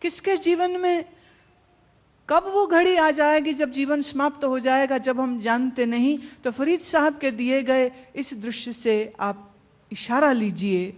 किसके जीवन में कब वो घड़ी आ जाएगी जब जीवन समाप्त हो जाएगा, जब हम जानते नहीं। तो फरीद साहब के दिए गए इस दृश्य से आप इशारा लीजिए,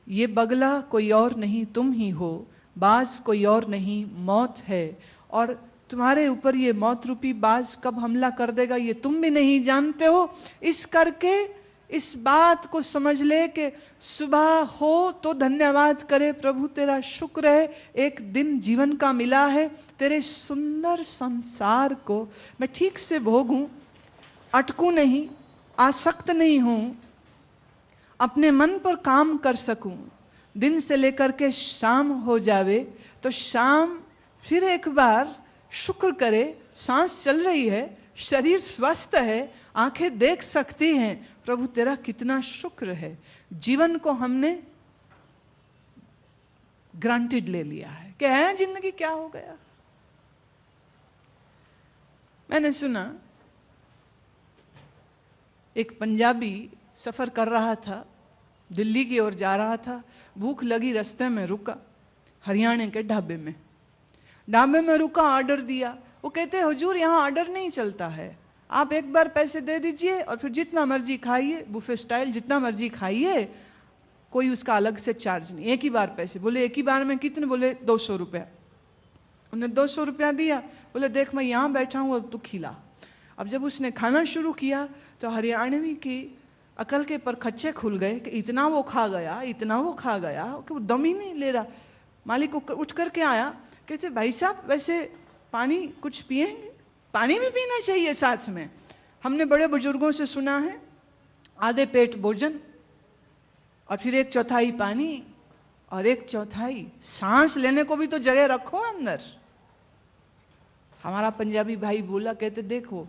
ये बगला कोई और नहीं तुम ही हो, बाज कोई और नहीं मौत है, और तुम्हारे ऊपर ये मौत रूपी बाज कब हमला कर देगा ये तुम भी नहीं जानते हो। इस करके इस बात को समझ ले कि सुबह हो तो धन्यवाद करे प्रभु, तेरा शुक्र है एक दिन जीवन का मिला है, तेरे सुंदर संसार को मैं ठीक से भोगूं, अटकूं नहीं, आसक्त नहीं हूं, अपने मन पर काम कर सकूं। दिन से लेकर के शाम हो जावे तो शाम फिर एक बार शुक्र करे, सांस चल रही है, शरीर स्वस्थ है, आंखें देख सकती हैं, प्रभु तेरा कितना शुक्र है। जीवन को हमने ग्रांटेड ले लिया है कि है जिंदगी, क्या हो गया। मैंने सुना एक पंजाबी सफर कर रहा था, दिल्ली की ओर जा रहा था, भूख लगी, रास्ते में रुका, हरियाणा के ढाबे में रुका, ऑर्डर दिया। वो कहते हुजूर यहाँ ऑर्डर नहीं चलता है, आप एक बार पैसे दे दीजिए और फिर जितना मर्जी खाइए, बुफे स्टाइल जितना मर्जी खाइए, कोई उसका अलग से चार्ज नहीं, एक ही बार पैसे। बोले एक ही बार में कितने? बोले 200 रुपया। उन्हें 200 रुपया दिया, बोले देख मैं यहाँ बैठा हूँ अब तू खिला। अब जब उसने खाना शुरू किया तो हरियाणवी की अकल के पर खच्चे खुल गए कि इतना वो खा गया, इतना वो खा गया कि वो दम ही नहीं ले रहा। मालिक उठ करके आया, कहते भाई साहब वैसे पानी कुछ पिएंगे? पानी भी पीना चाहिए साथ में। हमने बड़े बुजुर्गों से सुना है आधे पेट भोजन और फिर 1/4 पानी और 1/4 सांस लेने को भी तो जगह रखो अंदर। हमारा पंजाबी भाई बोला, कहते देखो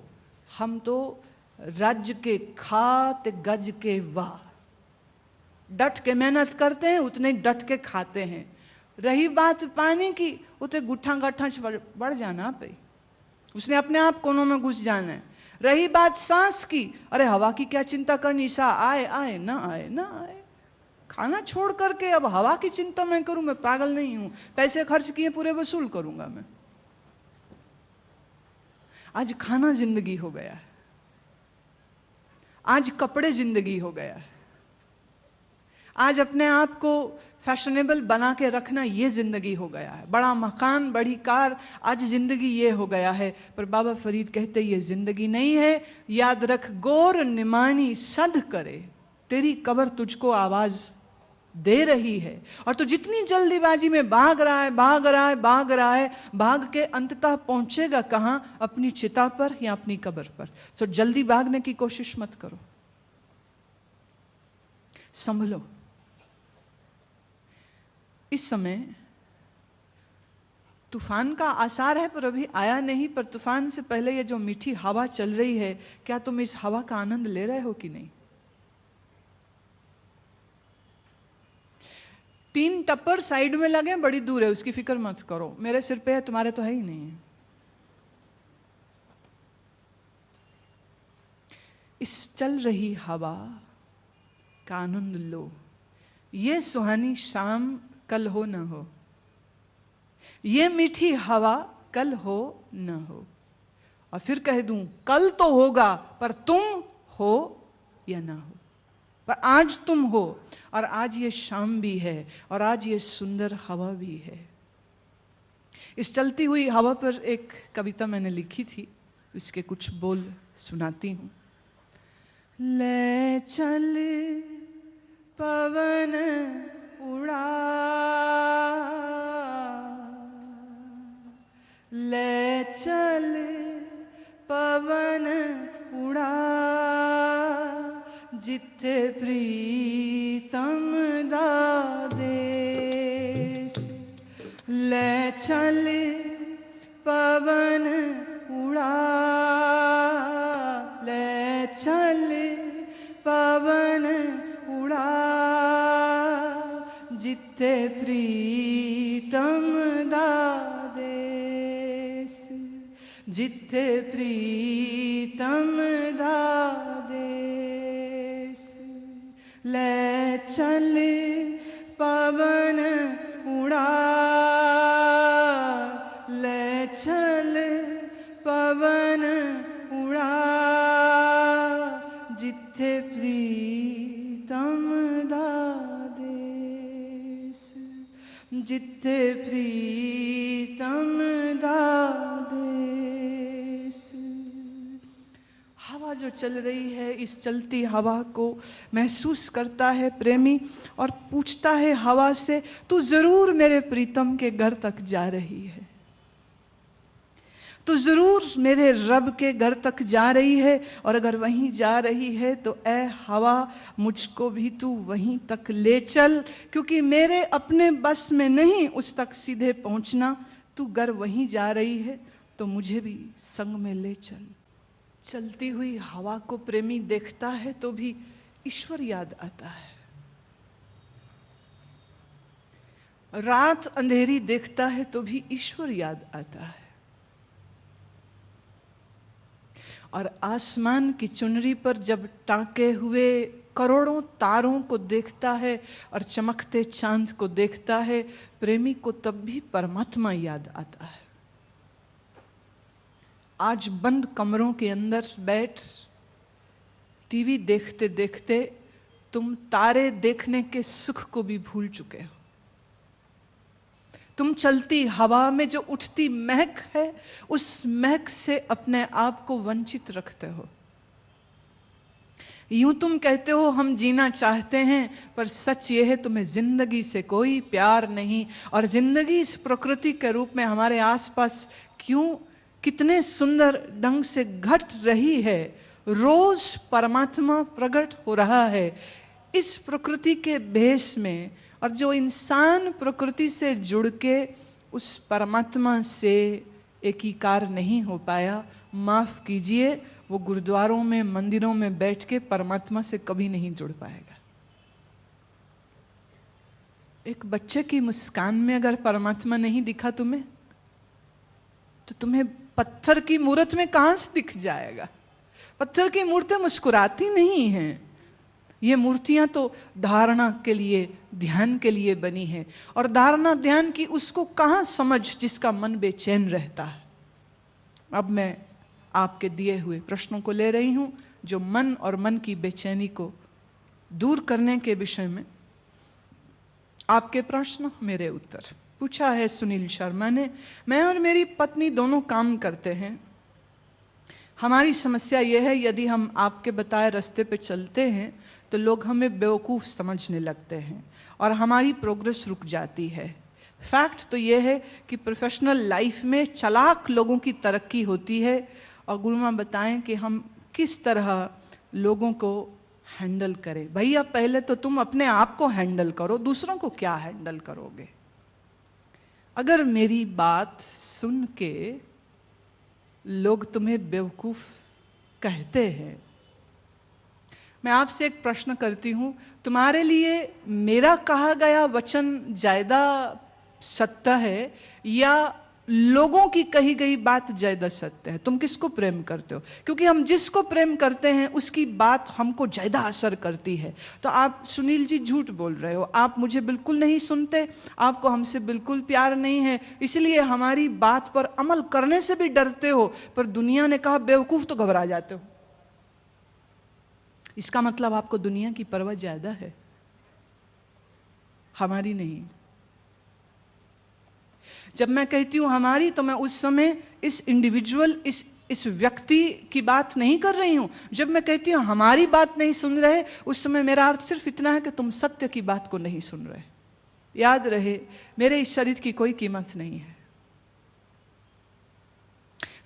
हम तो राज्य के खाते गज के वाह, डट के मेहनत करते हैं उतने डट के खाते हैं। रही बात पानी की, उतने गुट्ठा गट्ठा बढ़ जाना पे, उसने अपने आप कोनों में घुस जाना है। रही बात सांस की, अरे हवा की क्या चिंता करनी, सा आए आए ना आए ना आए, खाना छोड़ करके अब हवा की चिंता मैं करूं? मैं पागल नहीं हूं, पैसे खर्च किए पूरे वसूल करूंगा मैं। आज खाना जिंदगी हो गया है, आज कपड़े जिंदगी हो गया है, आज अपने आप को फैशनेबल बना के रखना ये जिंदगी हो गया है। बड़ा मकान, बड़ी कार, आज जिंदगी ये हो गया है। पर बाबा फरीद कहते ये जिंदगी नहीं है। याद रख गोर निमानी सद करे, तेरी कब्र तुझको आवाज दे रही है। और तू जितनी जल्दीबाजी में भाग रहा है, भाग रहा है, भाग रहा है, भाग के अंततः पहुंचेगा कहां? अपनी चिता पर या अपनी कब्र पर। तो जल्दी भागने की कोशिश मत करो, संभलो। इस समय तूफान का आसार है पर अभी आया नहीं, पर तूफान से पहले ये जो मीठी हवा चल रही है, क्या तुम इस हवा का आनंद ले रहे हो कि नहीं? 3 टप्पर साइड में लगे, बड़ी दूर है, उसकी फिक्र मत करो, मेरे सिर पे है, तुम्हारे तो है ही नहीं है। इस चल रही हवा का आनंद लो। ये सुहानी शाम कल हो न हो, ये मीठी हवा कल हो न हो। और फिर कह दूं कल तो होगा, पर तुम हो या ना हो, पर आज तुम हो। और आज ये शाम भी है और आज ये सुंदर हवा भी है। इस चलती हुई हवा पर एक कविता मैंने लिखी थी, इसके कुछ बोल सुनाती हूं। ले चल पवन उड़ा, ले चल पवन उड़ा, जिथे प्रीतम दा देश। ले चल पवन उड़ा, ले चल पवन उड़ा, जिथे प्रीतम दा देश, जिथे प्रीतम दा देश। ले चल पवन उड़ा, जिते प्रीतम दादेस। हवा जो चल रही है, इस चलती हवा को महसूस करता है प्रेमी और पूछता है हवा से, तू जरूर मेरे प्रीतम के घर तक जा रही है, तू जरूर मेरे रब के घर तक जा रही है, और अगर वहीं जा रही है तो ऐ हवा मुझको भी तू वहीं तक ले चल, क्योंकि मेरे अपने बस में नहीं उस तक सीधे पहुंचना। तू अगर वहीं जा रही है तो मुझे भी संग में ले चल। चलती हुई हवा को प्रेमी देखता है तो भी ईश्वर याद आता है। रात अंधेरी देखता है तो भी ईश्वर याद आता है। और आसमान की चुनरी पर जब टाँके हुए करोड़ों तारों को देखता है और चमकते चांद को देखता है, प्रेमी को तब भी परमात्मा याद आता है। आज बंद कमरों के अंदर बैठ टीवी देखते देखते तुम तारे देखने के सुख को भी भूल चुके हो। तुम चलती हवा में जो उठती महक है, उस महक से अपने आप को वंचित रखते हो। यूं तुम कहते हो हम जीना चाहते हैं, पर सच ये है तुम्हें जिंदगी से कोई प्यार नहीं। और जिंदगी इस प्रकृति के रूप में हमारे आसपास क्यों कितने सुंदर ढंग से घट रही है। रोज परमात्मा प्रकट हो रहा है इस प्रकृति के भेष में, और जो इंसान प्रकृति से जुड़ के उस परमात्मा से एकीकार नहीं हो पाया, माफ कीजिए, वो गुरुद्वारों में मंदिरों में बैठ के परमात्मा से कभी नहीं जुड़ पाएगा। एक बच्चे की मुस्कान में अगर परमात्मा नहीं दिखा तुम्हें, तो तुम्हें पत्थर की मूर्त में कहां से दिख जाएगा। पत्थर की मूर्तें मुस्कुराती नहीं हैं। ये मूर्तियां तो धारणा के लिए, ध्यान के लिए बनी है, और धारणा ध्यान की उसको कहां समझ जिसका मन बेचैन रहता है। अब मैं आपके दिए हुए प्रश्नों को ले रही हूं, जो मन और मन की बेचैनी को दूर करने के विषय में। आपके प्रश्न मेरे उत्तर। पूछा है सुनील शर्मा ने, मैं और मेरी पत्नी दोनों काम करते हैं। हमारी समस्या यह है, यदि हम आपके बताए रास्ते पे चलते हैं तो लोग हमें बेवकूफ़ समझने लगते हैं और हमारी प्रोग्रेस रुक जाती है। फैक्ट तो यह है कि प्रोफेशनल लाइफ में चालाक लोगों की तरक्की होती है, और गुरु माँ बताएं कि हम किस तरह लोगों को हैंडल करें। भैया पहले तो तुम अपने आप को हैंडल करो, दूसरों को क्या हैंडल करोगे। अगर मेरी बात सुन के लोग तुम्हें बेवकूफ़ कहते हैं, मैं आपसे एक प्रश्न करती हूं, तुम्हारे लिए मेरा कहा गया वचन ज्यादा सत्य है या लोगों की कही गई बात ज्यादा सत्य है? तुम किसको प्रेम करते हो? क्योंकि हम जिसको प्रेम करते हैं उसकी बात हमको ज्यादा असर करती है। तो आप सुनील जी झूठ बोल रहे हो, आप मुझे बिल्कुल नहीं सुनते, आपको हमसे बिल्कुल प्यार नहीं है, इसलिए हमारी बात पर अमल करने से भी डरते हो। पर दुनिया ने कहा बेवकूफ तो घबरा जाते हो। इसका मतलब आपको दुनिया की परवाह ज्यादा है, हमारी नहीं। जब मैं कहती हूं हमारी, तो मैं उस समय इस इंडिविजुअल, इस व्यक्ति की बात नहीं कर रही हूं। जब मैं कहती हूं हमारी बात नहीं सुन रहे, उस समय मेरा अर्थ सिर्फ इतना है कि तुम सत्य की बात को नहीं सुन रहे। याद रहे, मेरे इस शरीर की कोई कीमत नहीं है।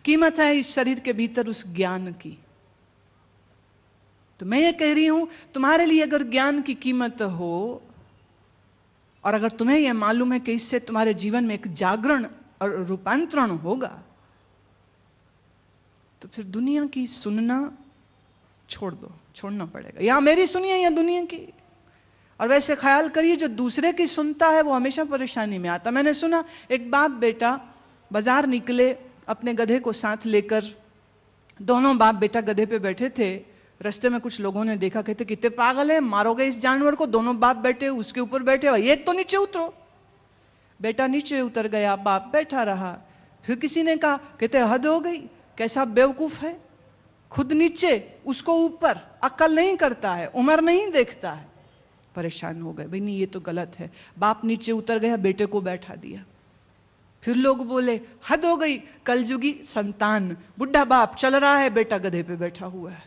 कीमत है इस शरीर के भीतर उस ज्ञान की। तो मैं ये कह रही हूं, तुम्हारे लिए अगर ज्ञान की कीमत हो, और अगर तुम्हें यह मालूम है कि इससे तुम्हारे जीवन में एक जागरण और रूपांतरण होगा, तो फिर दुनिया की सुनना छोड़ दो, छोड़ना पड़ेगा। या मेरी सुनिए या दुनिया की। और वैसे ख्याल करिए, जो दूसरे की सुनता है वो हमेशा परेशानी में आता। मैंने सुना एक बाप बेटा बाजार निकले अपने गधे को साथ लेकर। दोनों बाप बेटा गधे पे बैठे थे। रास्ते में कुछ लोगों ने देखा, कहते कितने पागल है, मारोगे इस जानवर को। दोनों बाप बैठे, उसके ऊपर बैठे, एक तो नीचे उतरो। बेटा नीचे उतर गया, बाप बैठा रहा। फिर किसी ने कहा, कहते हद हो गई, कैसा बेवकूफ है, खुद नीचे उसको ऊपर, अक्ल नहीं करता है, उम्र नहीं देखता है। परेशान हो गए, भाई नहीं ये तो गलत है। बाप नीचे उतर गया, बेटे को बैठा दिया। फिर लोग बोले हद हो गई, कलयुगी संतान, बुढ़ा बाप चल रहा है, बेटा गधे पे बैठा हुआ है,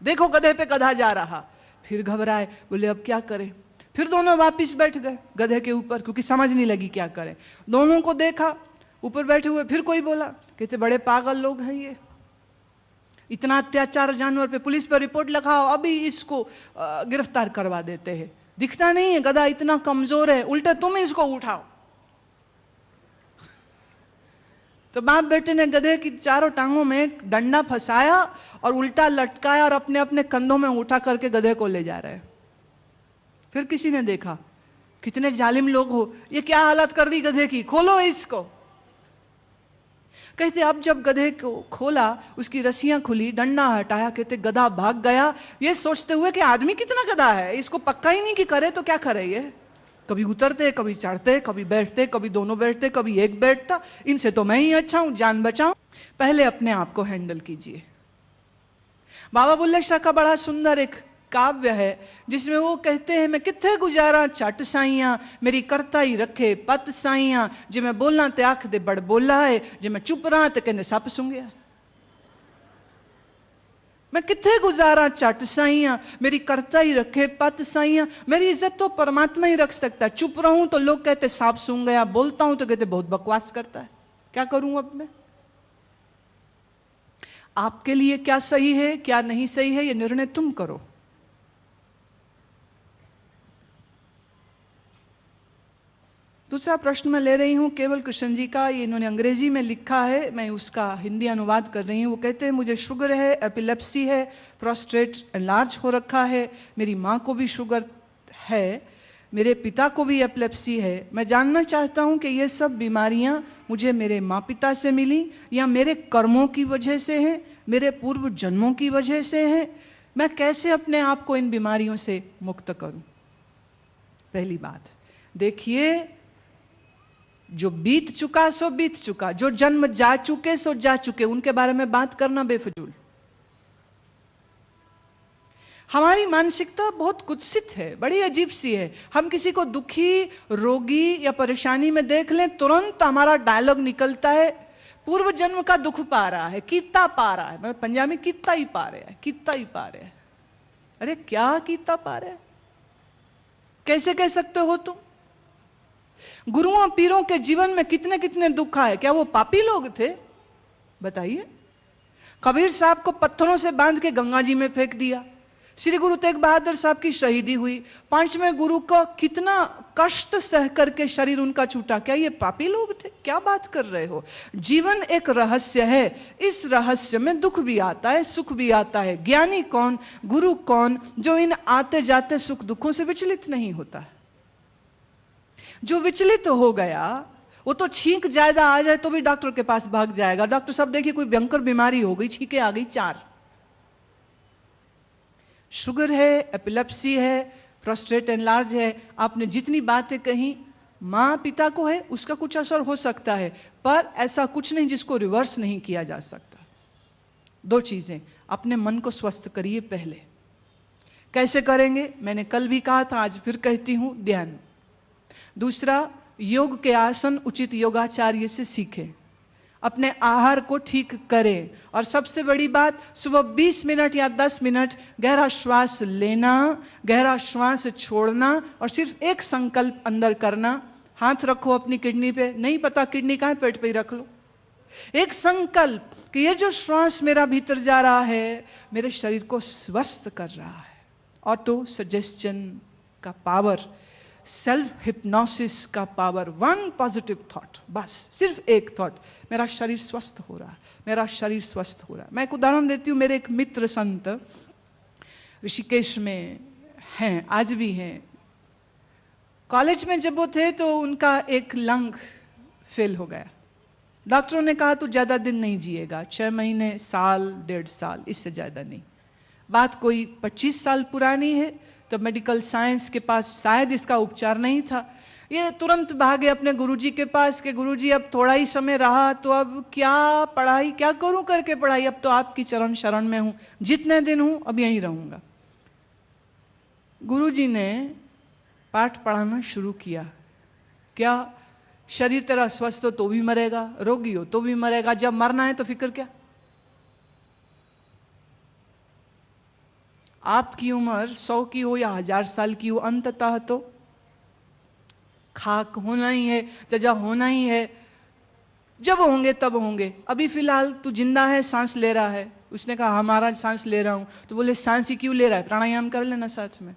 देखो गधे पे गधा जा रहा। फिर घबराए, बोले अब क्या करें। फिर दोनों वापिस बैठ गए गधे के ऊपर, क्योंकि समझ नहीं लगी क्या करें। दोनों को देखा ऊपर बैठे हुए, फिर कोई बोला, कहते बड़े पागल लोग हैं ये, इतना अत्याचार जानवर पे, पुलिस पर रिपोर्ट लिखाओ, अभी इसको गिरफ्तार करवा देते हैं। दिखता नहीं है गधा इतना कमजोर है, उल्टा तुम इसको उठाओ। तो बाप बेटे ने गधे की चारों टांगों में डंडा फंसाया और उल्टा लटकाया और अपने अपने कंधों में उठा करके गधे को ले जा रहे हैं। फिर किसी ने देखा, कितने जालिम लोग हो, ये क्या हालत कर दी गधे की, खोलो इसको। कहते अब जब गधे को खोला, उसकी रस्सियां खुली, डंडा हटाया, कहते गधा भाग गया, ये सोचते हुए कि आदमी कितना गधा है, इसको पक्का ही नहीं कि करे तो क्या करे। ये कभी उतरते, कभी चढ़ते, कभी बैठते, कभी दोनों बैठते, कभी एक बैठता, इनसे तो मैं ही अच्छा हूं, जान बचाऊं। पहले अपने आप को हैंडल कीजिए। बाबा बुल्ले शाह का बड़ा सुंदर एक काव्य है जिसमें वो कहते हैं, मैं किथे गुजारा चट साइया, मेरी करता ही रखे पत साइया, जे मैं बोलना ते आख दे बड़ बोला है, जे मैं चुप रहा ते कहते सप सुंघिया। मैं किथे गुजारा चट साइया, मेरी करता ही रखे पत साइया। मेरी इज्जत तो परमात्मा ही रख सकता है, चुप रहूं तो लोग कहते सांप सूंघ गया, बोलता हूं तो कहते बहुत बकवास करता है, क्या करूं अब मैं। आपके लिए क्या सही है क्या नहीं सही है, ये निर्णय तुम करो। दूसरा प्रश्न मैं ले रही हूं केवल कृष्ण जी का, ये इन्होंने अंग्रेजी में लिखा है, मैं उसका हिंदी अनुवाद कर रही हूं। वो कहते हैं, मुझे शुगर है, एपिलेप्सी है, प्रोस्टेट एनलार्ज हो रखा है, मेरी माँ को भी शुगर है, मेरे पिता को भी एपिलेप्सी है। मैं जानना चाहता हूं कि ये सब बीमारियां मुझे मेरे माँ पिता से मिली या मेरे कर्मों की वजह से हैं, मेरे पूर्व जन्मों की वजह से हैं। मैं कैसे अपने आप को इन बीमारियों से मुक्त करूं। पहली बात देखिए, जो बीत चुका सो बीत चुका, जो जन्म जा चुके सो जा चुके, उनके बारे में बात करना बेफजूल। हमारी मानसिकता बहुत कुत्सित है, बड़ी अजीब सी है। हम किसी को दुखी, रोगी या परेशानी में देख लें, तुरंत हमारा डायलॉग निकलता है, पूर्व जन्म का दुख पा रहा है, कित्ता पा रहा है। मतलब पंजाबी में कित्ता ही पा रहे हैं, कित्ता ही पा रहे हैं। अरे क्या कित्ता पा रहे हैं, कैसे कह सकते हो तुम। गुरुओं पीरों के जीवन में कितने कितने दुख आए, क्या वो पापी लोग थे, बताइए। कबीर साहब को पत्थरों से बांध के गंगा जी में फेंक दिया, श्री गुरु तेग बहादुर साहब की शहीदी हुई, पांचवें गुरु को कितना कष्ट सह करके शरीर उनका छूटा, क्या ये पापी लोग थे। क्या बात कर रहे हो। जीवन एक रहस्य है, इस रहस्य में दुख भी आता है, सुख भी आता है। ज्ञानी कौन, गुरु कौन, जो इन आते जाते सुख दुखों से विचलित नहीं होता है। जो विचलित हो गया वो तो छींक ज्यादा आ जाए तो भी डॉक्टर के पास भाग जाएगा। डॉक्टर साहब देखिए कोई भयंकर बीमारी हो गई, छींके आ गई 4, शुगर है, एपिलेप्सी है, प्रोस्टेट एनलार्ज है। आपने जितनी बातें कही, माँ पिता को है उसका कुछ असर हो सकता है, पर ऐसा कुछ नहीं जिसको रिवर्स नहीं किया जा सकता। 2 चीजें, अपने मन को स्वस्थ करिए पहले। कैसे करेंगे, मैंने कल भी कहा था, आज फिर कहती हूं, ध्यान। दूसरा, योग के आसन उचित योगाचार्य से सीखें, अपने आहार को ठीक करें, और सबसे बड़ी बात, सुबह 20 मिनट या 10 मिनट गहरा श्वास लेना, गहरा श्वास छोड़ना, और सिर्फ एक संकल्प अंदर करना। हाथ रखो अपनी किडनी पे, नहीं पता किडनी कहाँ है, पेट पे ही रख लो। एक संकल्प कि ये जो श्वास मेरा भीतर जा रहा है मेरे शरीर को स्वस्थ कर रहा है। ऑटो सजेस्शन का पावर, सेल्फ हिप्नोसिस का पावर, 1 पॉजिटिव थॉट, बस सिर्फ एक थॉट, मेरा शरीर स्वस्थ हो रहा है, मेरा शरीर स्वस्थ हो रहा है। मैं एक उदाहरण देती हूँ। मेरे एक मित्र संत ऋषिकेश में हैं, आज भी हैं। कॉलेज में जब वो थे तो उनका एक लंग फेल हो गया। डॉक्टरों ने कहा तू ज़्यादा दिन नहीं जिएगा, 6 महीने, साल, 1.5 साल, इससे ज़्यादा नहीं। बात कोई 25 साल पुरानी है, तो मेडिकल साइंस के पास शायद इसका उपचार नहीं था। ये तुरंत भागे अपने गुरुजी के पास कि गुरुजी अब थोड़ा ही समय रहा तो अब क्या पढ़ाई, क्या करूं करके पढ़ाई, अब तो आपकी चरण शरण में हूं, जितने दिन हूं अब यहीं रहूंगा। गुरुजी ने पाठ पढ़ाना शुरू किया। क्या शरीर तेरा स्वस्थ हो तो भी मरेगा, रोगी हो तो भी मरेगा, जब मरना है तो फिक्र क्या? आपकी उम्र 100 की हो या 1000 साल की हो, अंततः तो खाक होना ही है, जजा होना ही है। जब होंगे तब होंगे। अभी फिलहाल तू जिंदा है, सांस ले रहा है। उसने कहा हमारा सांस ले रहा हूं, तो बोले सांस ही क्यों ले रहा है, प्राणायाम कर लेना साथ में।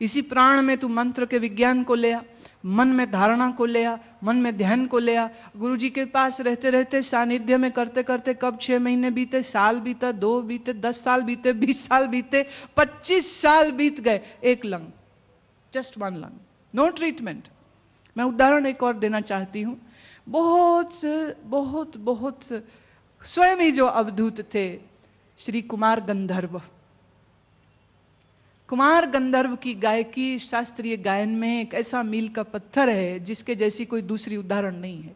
इसी प्राण में तू मंत्र के विज्ञान को ले आ, मन में धारणा को ले आ, मन में ध्यान को ले आ। गुरु जी के पास रहते रहते, सानिध्य में करते करते कब 6 महीने बीते, साल बीता, 2 बीते, 10 साल बीते, 20 साल बीते, 25 साल बीत गए। एक lung, just 1 lung, no treatment. मैं उदाहरण एक और देना चाहती हूँ। बहुत बहुत बहुत स्वयं ही जो अवधूत थे, श्री कुमार गंधर्व। कुमार गंधर्व की गायकी शास्त्रीय गायन में एक ऐसा मील का पत्थर है जिसके जैसी कोई दूसरी उदाहरण नहीं है।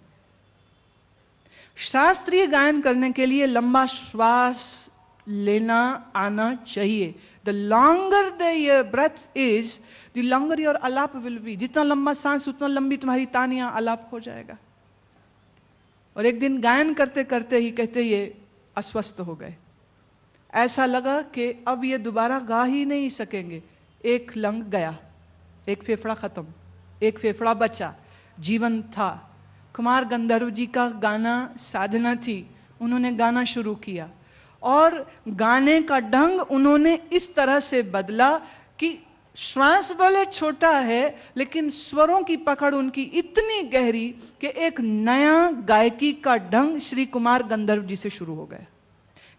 शास्त्रीय गायन करने के लिए लंबा श्वास लेना आना चाहिए। The longer the breath is, the longer your alap will be. जितना लंबा सांस उतना लंबी तुम्हारी तानियां आलाप हो जाएगा। और एक दिन गायन करते करते ही कहते ये अस्वस्थ हो गए। ऐसा लगा कि अब ये दोबारा गा ही नहीं सकेंगे। एक लंग गया, एक फेफड़ा खत्म, एक फेफड़ा बचा, जीवन था। कुमार गंधर्व जी का गाना साधना थी। उन्होंने गाना शुरू किया और गाने का ढंग उन्होंने इस तरह से बदला कि श्वास भले छोटा है लेकिन स्वरों की पकड़ उनकी इतनी गहरी कि एक नया गायकी का ढंग श्री कुमार गंधर्व जी से शुरू हो गया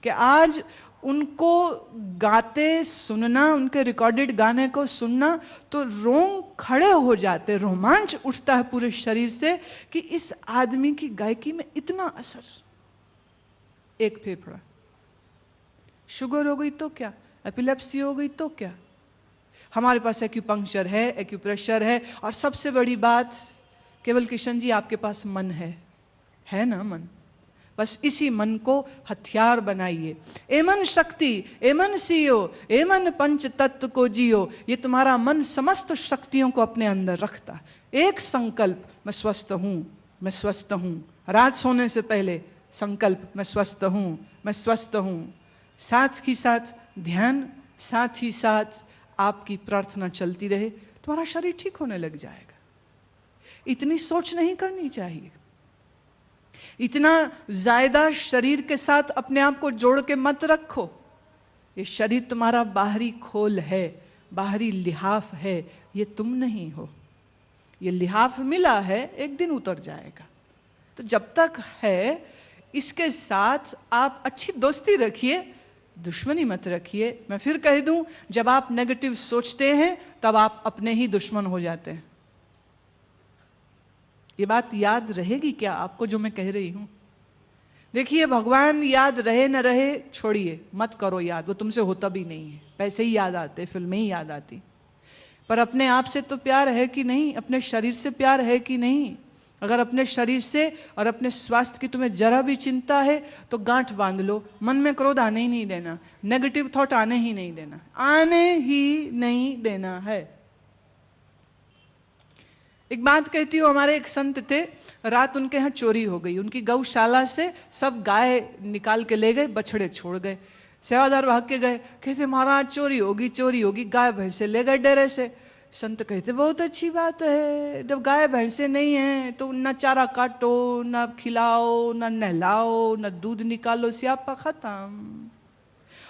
कि आज उनको गाते सुनना, उनके रिकॉर्डेड गाने को सुनना तो रोंग खड़े हो जाते, रोमांच उठता है पूरे शरीर से कि इस आदमी की गायकी में इतना असर। एक फेफड़ा, शुगर हो गई तो क्या, एपिलेप्सी हो गई तो क्या, हमारे पास एक्यूपंक्चर है, एक्यूप्रेशर है, और सबसे बड़ी बात केवल किशन जी आपके पास मन है ना मन। बस इसी मन को हथियार बनाइए। एमन शक्ति, एमन सियो, एमन पंच तत्व को जियो। ये तुम्हारा मन समस्त शक्तियों को अपने अंदर रखता। एक संकल्प, मैं स्वस्थ हूं, मैं स्वस्थ हूं। रात सोने से पहले संकल्प, मैं स्वस्थ हूं, मैं स्वस्थ हूं। साथ ही साथ ध्यान, साथ ही साथ आपकी प्रार्थना चलती रहे, तुम्हारा शरीर ठीक होने लग जाएगा। इतनी सोच नहीं करनी चाहिए। इतना ज्यादा शरीर के साथ अपने आप को जोड़ के मत रखो। ये शरीर तुम्हारा बाहरी खोल है, बाहरी लिहाफ है, ये तुम नहीं हो। ये लिहाफ मिला है, एक दिन उतर जाएगा। तो जब तक है इसके साथ आप अच्छी दोस्ती रखिए, दुश्मनी मत रखिए। मैं फिर कह दूं, जब आप नेगेटिव सोचते हैं तब आप अपने ही दुश्मन हो जाते हैं। ये बात याद रहेगी क्या आपको जो मैं कह रही हूं? देखिए, भगवान याद रहे न रहे छोड़िए, मत करो याद, वो तुमसे होता भी नहीं है। पैसे ही याद आते, फिल्में ही याद आती, पर अपने आप से तो प्यार है कि नहीं? अपने शरीर से प्यार है कि नहीं? अगर अपने शरीर से और अपने स्वास्थ्य की तुम्हें जरा भी चिंता है तो गांठ बांध लो। मन में क्रोध आने ही नहीं देना, नेगेटिव थॉट आने ही नहीं देना, आने ही नहीं देना है। एक बात कहती हूँ, हमारे एक संत थे, रात उनके यहाँ चोरी हो गई। उनकी गौशाला से सब गाय निकाल के ले गए, बछड़े छोड़ गए। सेवादार भाग के गए, कहते महाराज चोरी होगी, चोरी होगी। गाय भैंसे ले गए डेरे से। संत कहते बहुत अच्छी बात है, जब गाय भैंसे नहीं है तो न चारा काटो, न खिलाओ, न नहलाओ, न दूध निकालो, स्यापा खत्म।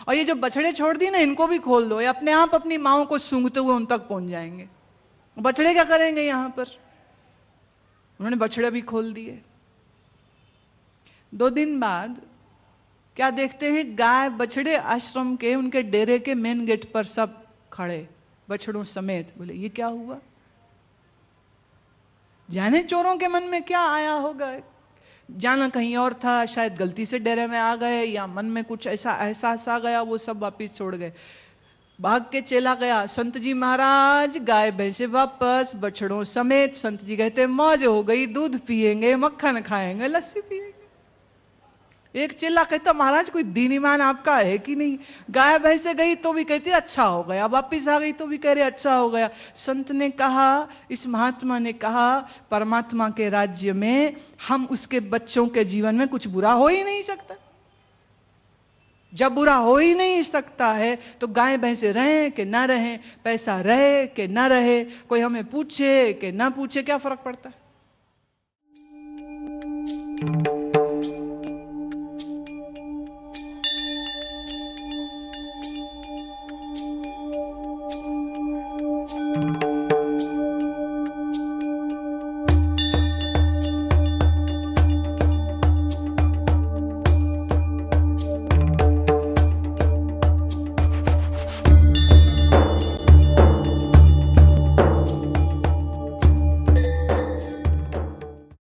और ये जो बछड़े छोड़ दी ना, इनको भी खोल दो, ये अपने आप अपनी माओ को सूंघते हुए उन तक पहुंच जाएंगे। बछड़े क्या करेंगे यहां पर? उन्होंने बछड़े भी खोल दिए। 2 दिन बाद क्या देखते हैं, गाय बछड़े आश्रम के, उनके डेरे के मेन गेट पर सब खड़े, बछड़ों समेत। बोले ये क्या हुआ? जाने चोरों के मन में क्या आया होगा। जाना कहीं और था, शायद गलती से डेरे में आ गए, या मन में कुछ ऐसा एहसास आ गया, वो सब वापिस छोड़ गए। भाग के चला गया, संत जी महाराज गाय भैंसे वापस, बछड़ों समेत। संत जी कहते मौज हो गई, दूध पिएंगे, मक्खन खाएंगे, लस्सी पिएंगे। एक चेला कहता महाराज कोई दीन ईमान आपका है कि नहीं? गाय भैंसे गई तो भी कहती अच्छा हो गया, वापिस आ गई तो भी कह रहे अच्छा हो गया। संत ने कहा, इस महात्मा ने कहा, परमात्मा के राज्य में हम उसके बच्चों के जीवन में कुछ बुरा हो ही नहीं सकता। जब बुरा हो ही नहीं सकता है तो गाय भैंसे रहें कि ना रहें, पैसा रहे कि ना रहे, कोई हमें पूछे कि ना पूछे, क्या फर्क पड़ता है?